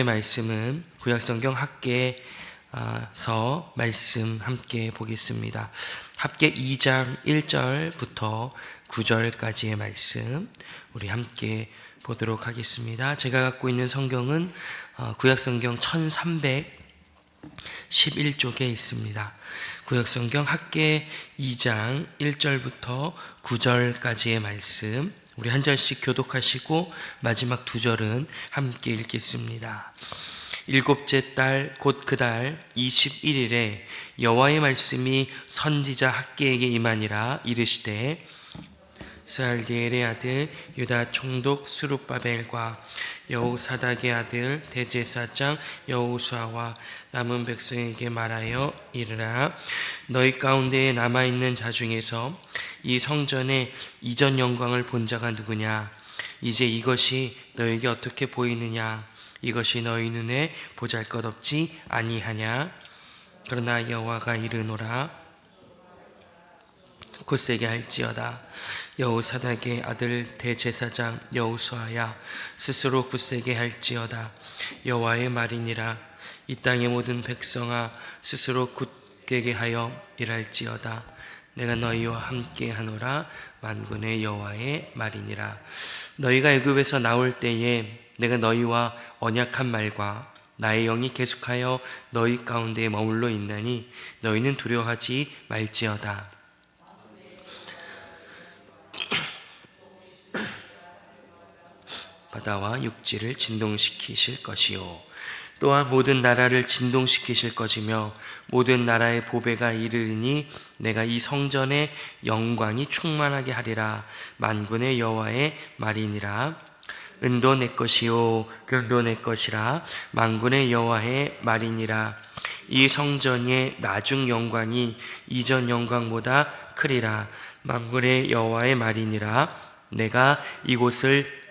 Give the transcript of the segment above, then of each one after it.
말씀은 구약성경 학개서 말씀 함께 보겠습니다. 학개 2장 1절부터 9절까지의 말씀 우리 함께 보도록 하겠습니다. 제가 갖고 있는 성경은 구약성경 1311쪽에 있습니다. 구약성경 학개 2장 1절부터 9절까지의 말씀 우리 한 절씩 교독하시고 마지막 두 절은 함께 읽겠습니다. 일곱째 달 곧 그 달 21일에 여호와의 말씀이 선지자 학개에게 임하니라. 이르시되 스알디엘의 아들 유다 총독 스룹바벨과 여호사닥의 아들 대제사장 여호수아와 남은 백성에게 말하여 이르라. 너희 가운데에 남아있는 자 중에서 이 성전의 이전 영광을 본 자가 누구냐? 이제 이것이 너에게 어떻게 보이느냐? 이것이 너희 눈에 보잘것없지 아니하냐? 그러나 여호와가 이르노라. 굳세게 할지어다. 여호사닥의 아들 대제사장 여호수아야, 스스로 굳세게 할지어다. 여호와의 말이니라. 이 땅의 모든 백성아, 스스로 굳게 하여 일할지어다. 내가 너희와 함께 하노라. 만군의 여호와의 말이니라. 너희가 애굽에서 나올 때에 내가 너희와 언약한 말과 나의 영이 계속하여 너희 가운데에 머물러 있나니 너희는 두려워하지 말지어다. 바다와 육지를 진동시키실 것이요, 또한 모든 나라를 진동시키실 것이며 모든 나라의 보배가 이르리니 내가 이 성전의 영광이 충만하게 하리라. 만군의 여호와의 말이니라. 은도 내 것이요 금도 내 것이라. 만군의 여호와의 말이니라. 이 성전의 나중 영광이 이전 영광보다 크리라. 만군의 여호와의 말이니라. 내가 이곳을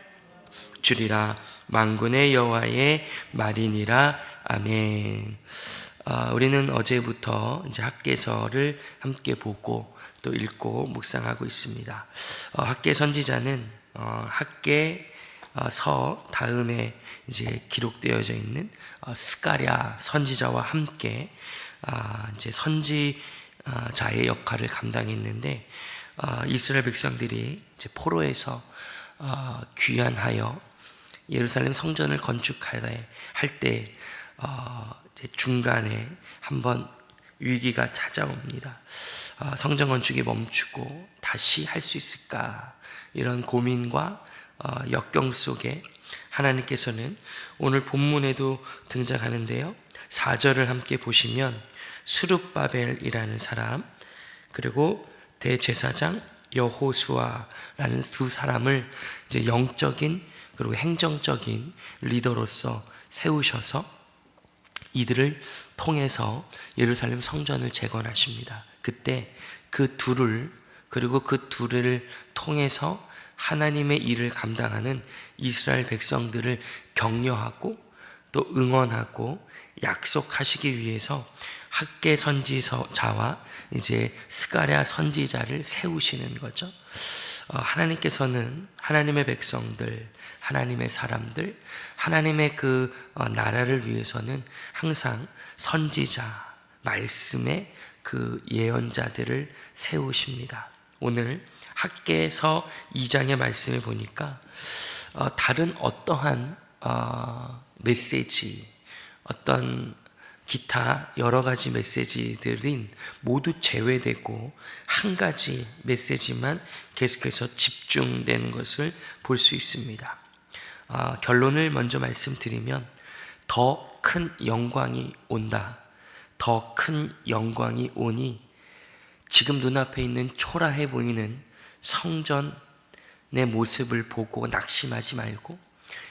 주리라. 만군의 여호와의 말이니라. 아멘. 우리는 어제부터 이제 학개서를 함께 보고 또 읽고 묵상하고 있습니다. 학개 선지자는 학개서 다음에 이제 기록되어져 있는 스가랴 선지자와 함께 이제 선지자의 역할을 감당했는데, 이스라엘 백성들이 이제 포로에서 귀환하여 예루살렘 성전을 건축할 때 중간에 한번 위기가 찾아옵니다. 성전 건축이 멈추고 다시 할 수 있을까, 이런 고민과 역경 속에 하나님께서는 오늘 본문에도 등장하는데요, 4절을 함께 보시면 스룹바벨이라는 사람 그리고 대제사장 여호수아라는 두 사람을 이제 영적인 그리고 행정적인 리더로서 세우셔서 이들을 통해서 예루살렘 성전을 재건하십니다. 그때 그 둘을 통해서 하나님의 일을 감당하는 이스라엘 백성들을 격려하고 또 응원하고 약속하시기 위해서 학개 선지자와 이제 스가랴 선지자를 세우시는 거죠. 하나님께서는 하나님의 백성들, 하나님의 사람들, 하나님의 그 나라를 위해서는 항상 선지자, 말씀의 그 예언자들을 세우십니다. 오늘 학개서 2장의 말씀을 보니까 다른 어떠한 메시지, 어떤 기타 여러 가지 메시지들은 모두 제외되고 한 가지 메시지만 계속해서 집중되는 것을 볼 수 있습니다. 결론을 먼저 말씀드리면 더 큰 영광이 온다. 더 큰 영광이 오니 지금 눈앞에 있는 초라해 보이는 성전의 모습을 보고 낙심하지 말고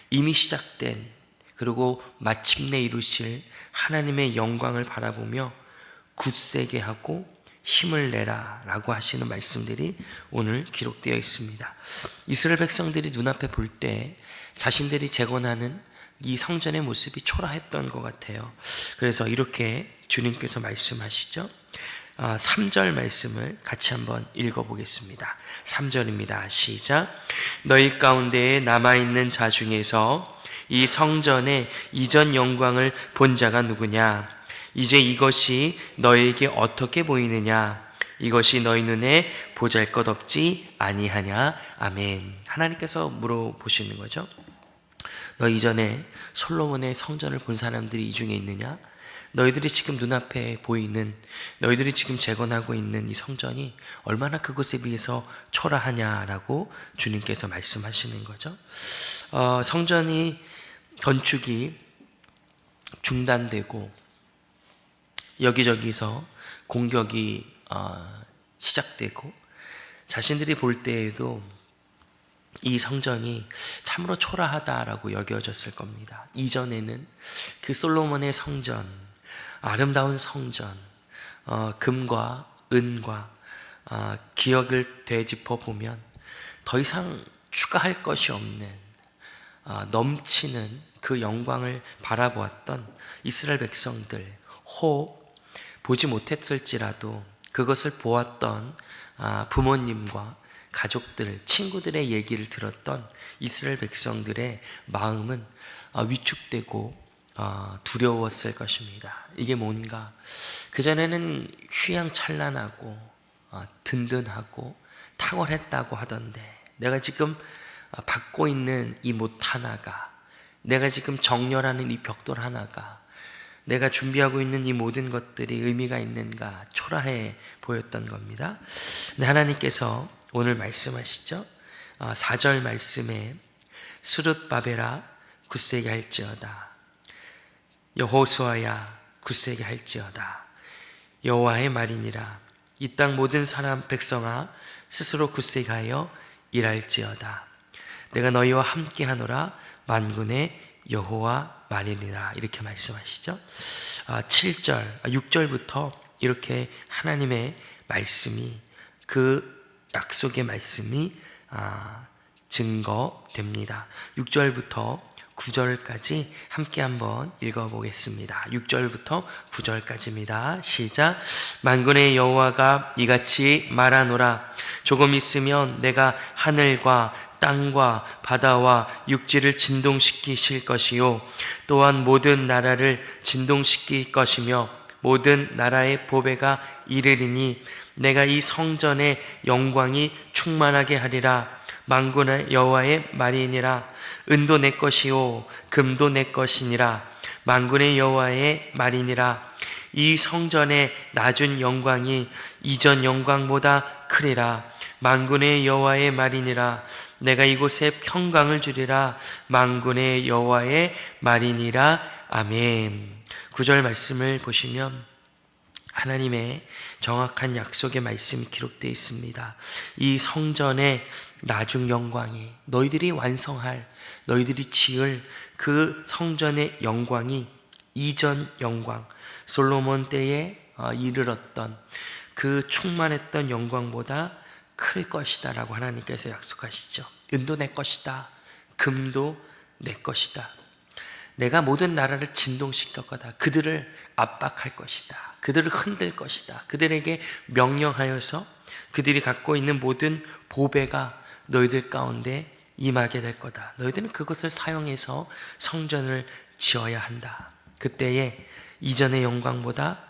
이미 시작된 그리고 마침내 이루실 하나님의 영광을 바라보며 굳세게 하고 힘을 내라 라고 하시는 말씀들이 오늘 기록되어 있습니다. 이스라엘 백성들이 눈앞에 볼 때 자신들이 재건하는 이 성전의 모습이 초라했던 것 같아요. 그래서 이렇게 주님께서 말씀하시죠. 3절 말씀을 같이 한번 읽어보겠습니다. 3절입니다. 시작. 너희 가운데에 남아있는 자 중에서 이 성전의 이전 영광을 본 자가 누구냐? 이제 이것이 너에게 어떻게 보이느냐? 이것이 너희 눈에 보잘것없지 아니하냐? 아멘. 하나님께서 물어보시는 거죠. 너 이전에 솔로몬의 성전을 본 사람들이 이 중에 있느냐? 너희들이 지금 눈앞에 보이는, 너희들이 지금 재건하고 있는 이 성전이 얼마나 그것에 비해서 초라하냐라고 주님께서 말씀하시는 거죠. 성전이 건축이 중단되고 여기저기서 공격이 시작되고 자신들이 볼 때에도 이 성전이 참으로 초라하다라고 여겨졌을 겁니다. 이전에는 그 솔로몬의 성전, 아름다운 성전, 금과 은과 기억을 되짚어 보면 더 이상 추가할 것이 없는 넘치는 그 영광을 바라보았던 이스라엘 백성들, 혹 보지 못했을지라도 그것을 보았던 부모님과 가족들, 친구들의 얘기를 들었던 이스라엘 백성들의 마음은 위축되고 두려웠을 것입니다. 이게 뭔가 그전에는 휘황찬란하고 든든하고 탁월했다고 하던데 내가 지금 받고 있는 이 못 하나가, 내가 지금 정렬하는 이 벽돌 하나가, 내가 준비하고 있는 이 모든 것들이 의미가 있는가 초라해 보였던 겁니다. 근데 하나님께서 오늘 말씀하시죠. 4절 말씀에 스룹바벨아 굳세게 할지어다, 여호수아야 굳세게 할지어다, 여호와의 말이니라. 이 땅 모든 사람 백성아 스스로 굳세게 하여 일할지어다. 내가 너희와 함께하노라, 만군의 여호와 말이니라. 이렇게 말씀하시죠. 7절, 6절부터 이렇게 하나님의 말씀이, 그 약속의 말씀이 증거됩니다. 6절부터 9절까지 함께 한번 읽어보겠습니다. 6절부터 9절까지입니다. 시작. 만군의 여호와가 이같이 말하노라. 조금 있으면 내가 하늘과 땅과 바다와 육지를 진동시키실 것이요, 또한 모든 나라를 진동시킬 것이며 모든 나라의 보배가 이르리니 내가 이 성전의 영광이 충만하게 하리라. 만군의 여호와의 말이니라. 은도 내 것이요 금도 내 것이니라. 만군의 여호와의 말이니라. 이 성전의 낮은 영광이 이전 영광보다 크리라. 만군의 여호와의 말이니라. 내가 이곳에 평강을 주리라. 만군의 여호와의 말이니라. 아멘. 9절 말씀을 보시면 하나님의 정확한 약속의 말씀이 기록되어 있습니다. 이 성전의 나중 영광이, 너희들이 완성할, 너희들이 지을 그 성전의 영광이 이전 영광, 솔로몬 때에 이르렀던 그 충만했던 영광보다 클 것이다 라고 하나님께서 약속하시죠. 은도 내 것이다, 금도 내 것이다. 내가 모든 나라를 진동시킬 거다. 그들을 압박할 것이다. 그들을 흔들 것이다. 그들에게 명령하여서 그들이 갖고 있는 모든 보배가 너희들 가운데 임하게 될 거다. 너희들은 그것을 사용해서 성전을 지어야 한다. 그때에 이전의 영광보다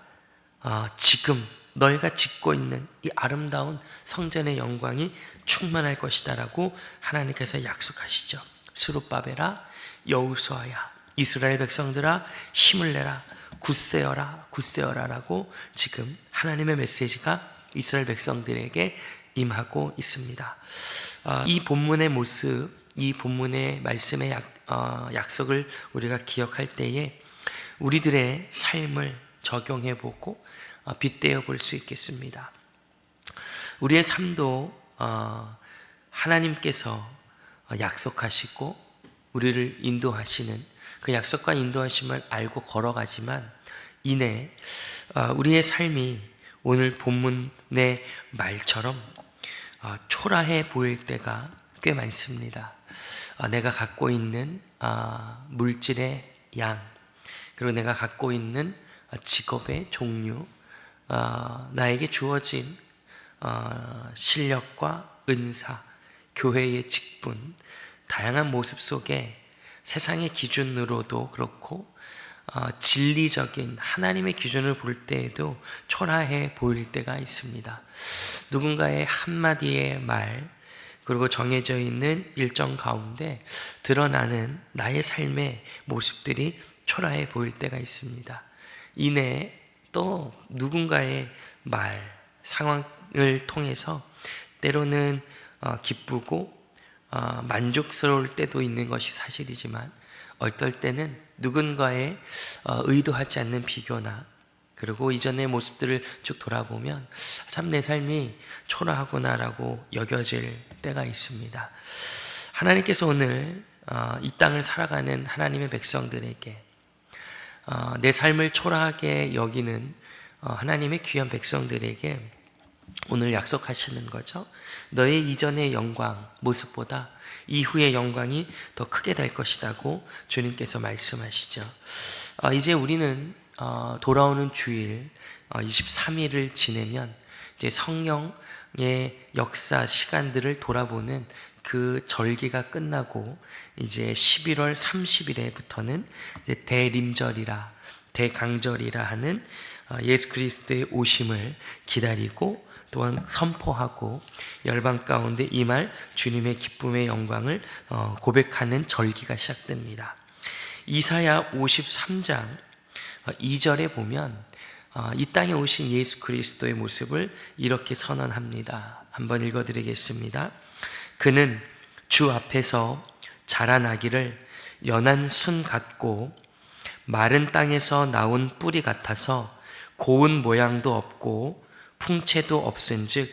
지금 너희가 짓고 있는 이 아름다운 성전의 영광이 충만할 것이다 라고 하나님께서 약속하시죠. 스룹바벨아, 여호수아야, 이스라엘 백성들아 힘을 내라, 굳세어라, 굳세어라 라고 지금 하나님의 메시지가 이스라엘 백성들에게 임하고 있습니다. 이 본문의 모습, 이 본문의 말씀의 약속을 우리가 기억할 때에 우리들의 삶을 적용해보고 빗대어 볼 수 있겠습니다. 우리의 삶도 하나님께서 약속하시고 우리를 인도하시는 그 약속과 인도하심을 알고 걸어가지만 이내 우리의 삶이 오늘 본문의 말처럼 초라해 보일 때가 꽤 많습니다. 내가 갖고 있는 물질의 양, 그리고 내가 갖고 있는 직업의 종류, 나에게 주어진 실력과 은사, 교회의 직분, 다양한 모습 속에 세상의 기준으로도 그렇고 진리적인 하나님의 기준을 볼 때에도 초라해 보일 때가 있습니다. 누군가의 한마디의 말, 그리고 정해져 있는 일정 가운데 드러나는 나의 삶의 모습들이 초라해 보일 때가 있습니다. 이내 또 누군가의 말, 상황을 통해서 때로는 기쁘고 만족스러울 때도 있는 것이 사실이지만, 어떨 때는 누군가의 의도하지 않는 비교나, 그리고 이전의 모습들을 쭉 돌아보면 참 내 삶이 초라하구나라고 여겨질 때가 있습니다. 하나님께서 오늘 이 땅을 살아가는 하나님의 백성들에게 내 삶을 초라하게 여기는 하나님의 귀한 백성들에게 오늘 약속하시는 거죠. 너의 이전의 영광, 모습보다 이후의 영광이 더 크게 될 것이라고 주님께서 말씀하시죠. 이제 우리는 돌아오는 주일 23일을 지내면 이제 성령의 역사 시간들을 돌아보는 그 절기가 끝나고, 이제 11월 30일에부터는 대림절이라, 대강절이라 하는 예수 그리스도의 오심을 기다리고 또한 선포하고 열방 가운데 임할 주님의 기쁨의 영광을 고백하는 절기가 시작됩니다. 이사야 53장 2절에 보면 이 땅에 오신 예수 그리스도의 모습을 이렇게 선언합니다. 한번 읽어드리겠습니다. 그는 주 앞에서 자라나기를 연한 순 같고 마른 땅에서 나온 뿌리 같아서 고운 모양도 없고 풍채도 없은즉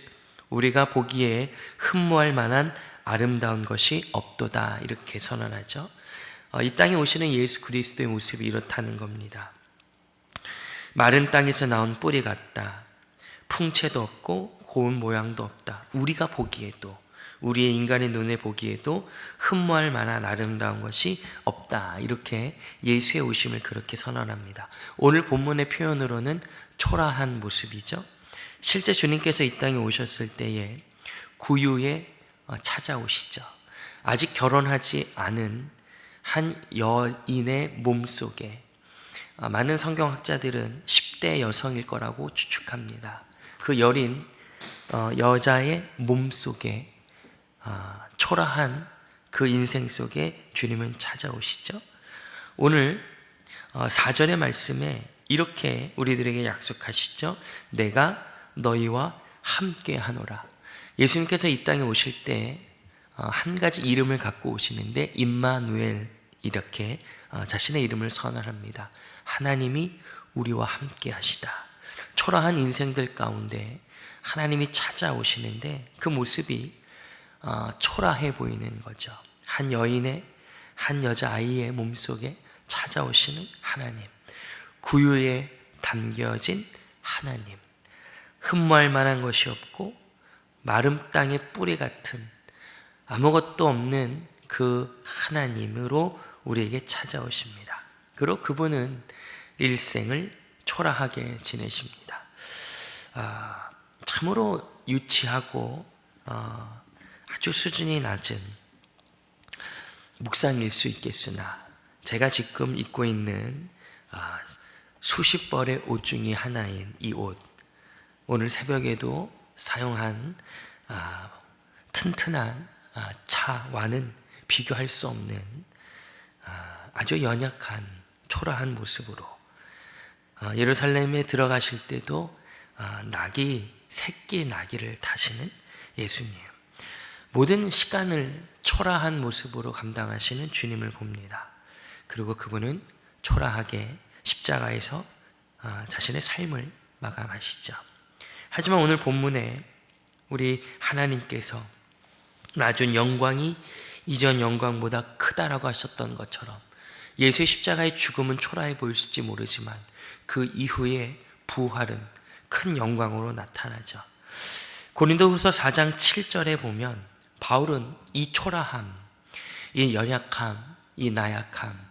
우리가 보기에 흠모할 만한 아름다운 것이 없도다, 이렇게 선언하죠. 이 땅에 오시는 예수 그리스도의 모습이 이렇다는 겁니다. 마른 땅에서 나온 뿌리 같다, 풍채도 없고 고운 모양도 없다. 우리가 보기에도, 우리의 인간의 눈에 보기에도 흠모할 만한 아름다운 것이 없다, 이렇게 예수의 오심을 그렇게 선언합니다. 오늘 본문의 표현으로는 초라한 모습이죠. 실제 주님께서 이 땅에 오셨을 때에 구유에 찾아오시죠. 아직 결혼하지 않은 한 여인의 몸속에, 많은 성경학자들은 10대 여성일 거라고 추측합니다. 그 여린 여자의 몸속에, 초라한 그 인생 속에 주님은 찾아오시죠. 오늘 4절의 말씀에 이렇게 우리들에게 약속하시죠. 내가 너희와 함께 하노라. 예수님께서 이 땅에 오실 때 한 가지 이름을 갖고 오시는데 임마누엘, 이렇게 자신의 이름을 선언합니다. 하나님이 우리와 함께 하시다. 초라한 인생들 가운데 하나님이 찾아오시는데 그 모습이 초라해 보이는 거죠. 한 여인의, 한 여자아이의 몸속에 찾아오시는 하나님, 구유에 담겨진 하나님, 흠모할 만한 것이 없고 마른 땅의 뿌리 같은 아무것도 없는 그 하나님으로 우리에게 찾아오십니다. 그리고 그분은 일생을 초라하게 지내십니다. 참으로 유치하고 아주 수준이 낮은 묵상일 수 있겠으나, 제가 지금 입고 있는 수십 벌의 옷 중에 하나인 이 옷, 오늘 새벽에도 사용한 튼튼한 차와는 비교할 수 없는 아주 연약한 초라한 모습으로 예루살렘에 들어가실 때도 새끼 나귀를 타시는 예수님, 모든 시간을 초라한 모습으로 감당하시는 주님을 봅니다. 그리고 그분은 초라하게 십자가에서 자신의 삶을 마감하시죠. 하지만 오늘 본문에 우리 하나님께서 나준 영광이 이전 영광보다 크다라고 하셨던 것처럼 예수의 십자가의 죽음은 초라해 보일지 모르지만 그 이후의 부활은 큰 영광으로 나타나죠. 고린도후서 4장 7절에 보면 바울은 이 초라함, 이 연약함, 이 나약함,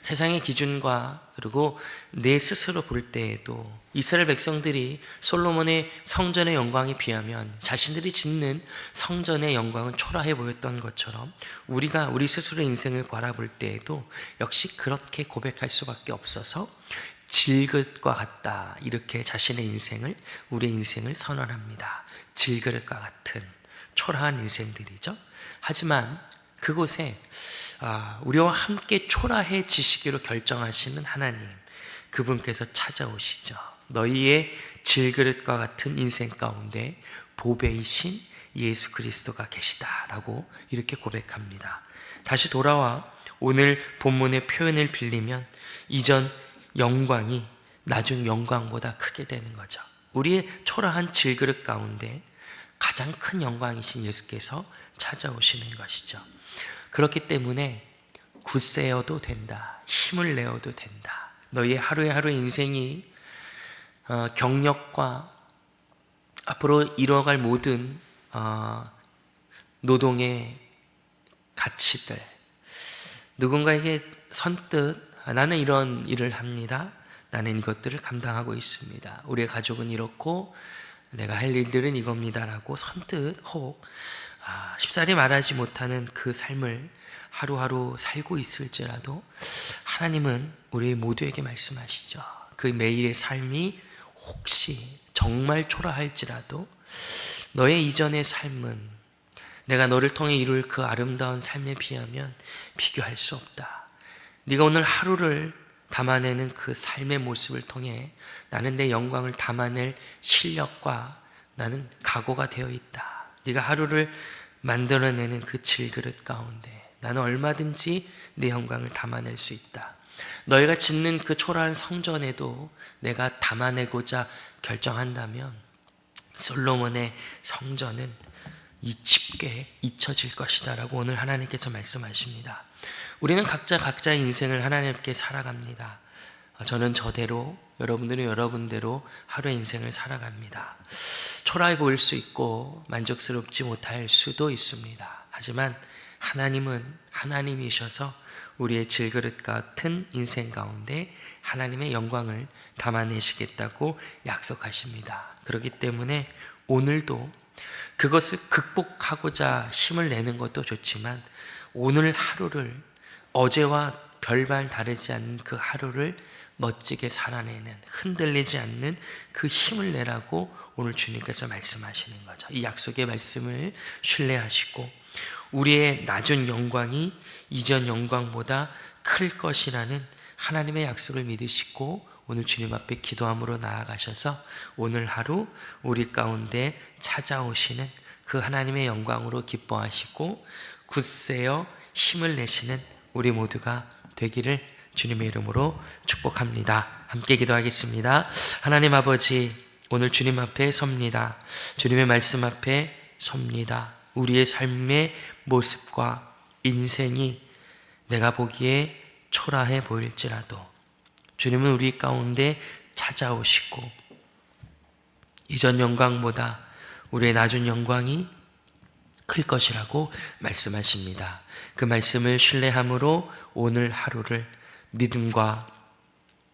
세상의 기준과 그리고 내 스스로 볼 때에도 이스라엘 백성들이 솔로몬의 성전의 영광에 비하면 자신들이 짓는 성전의 영광은 초라해 보였던 것처럼 우리가 우리 스스로의 인생을 바라볼 때에도 역시 그렇게 고백할 수밖에 없어서 질그릇과 같다, 이렇게 자신의 인생을, 우리의 인생을 선언합니다. 질그릇과 같은 초라한 인생들이죠. 하지만 그곳에 우리와 함께 초라해지시기로 결정하시는 하나님, 그분께서 찾아오시죠. 너희의 질그릇과 같은 인생 가운데 보배이신 예수 그리스도가 계시다라고 이렇게 고백합니다. 다시 돌아와 오늘 본문의 표현을 빌리면 이전 영광이 나중 영광보다 크게 되는 거죠. 우리의 초라한 질그릇 가운데 가장 큰 영광이신 예수께서 찾아오시는 것이죠. 그렇기 때문에 굳세어도 된다, 힘을 내어도 된다. 너희의 하루의 하루 인생이 경력과 앞으로 이뤄갈 모든 노동의 가치들, 누군가에게 선뜻 나는 이런 일을 합니다, 나는 이것들을 감당하고 있습니다, 우리의 가족은 이렇고 내가 할 일들은 이겁니다라고 선뜻 혹 쉽사리 말하지 못하는 그 삶을 하루하루 살고 있을지라도 하나님은 우리 모두에게 말씀하시죠. 그 매일의 삶이 혹시 정말 초라할지라도 너의 이전의 삶은 내가 너를 통해 이룰 그 아름다운 삶에 비하면 비교할 수 없다. 네가 오늘 하루를 담아내는 그 삶의 모습을 통해 나는 내 영광을 담아낼 실력과 나는 각오가 되어 있다. 네가 하루를 만들어내는 그 질그릇 가운데 나는 얼마든지 내 영광을 담아낼 수 있다. 너희가 짓는 그 초라한 성전에도 내가 담아내고자 결정한다면 솔로몬의 성전은 쉽게 잊혀질 것이다 라고 오늘 하나님께서 말씀하십니다. 우리는 각자 각자의 인생을 하나님께 살아갑니다. 저는 저대로, 여러분들은 여러분대로 하루의 인생을 살아갑니다. 초라해 보일 수 있고 만족스럽지 못할 수도 있습니다. 하지만 하나님은 하나님이셔서 우리의 질그릇 같은 인생 가운데 하나님의 영광을 담아내시겠다고 약속하십니다. 그렇기 때문에 오늘도 그것을 극복하고자 힘을 내는 것도 좋지만 오늘 하루를, 어제와 별반 다르지 않는 그 하루를 멋지게 살아내는, 흔들리지 않는 그 힘을 내라고 오늘 주님께서 말씀하시는 거죠. 이 약속의 말씀을 신뢰하시고 우리의 낮은 영광이 이전 영광보다 클 것이라는 하나님의 약속을 믿으시고 오늘 주님 앞에 기도함으로 나아가셔서 오늘 하루 우리 가운데 찾아오시는 그 하나님의 영광으로 기뻐하시고 굳세어 힘을 내시는 우리 모두가 되기를 주님의 이름으로 축복합니다. 함께 기도하겠습니다. 하나님 아버지, 오늘 주님 앞에 섭니다. 주님의 말씀 앞에 섭니다. 우리의 삶의 모습과 인생이 내가 보기에 초라해 보일지라도 주님은 우리 가운데 찾아오시고 이전 영광보다 우리의 낮은 영광이 클 것이라고 말씀하십니다. 그 말씀을 신뢰함으로 오늘 하루를 믿음과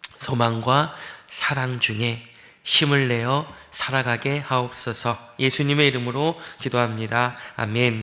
소망과 사랑 중에 힘을 내어 살아가게 하옵소서. 예수님의 이름으로 기도합니다. 아멘.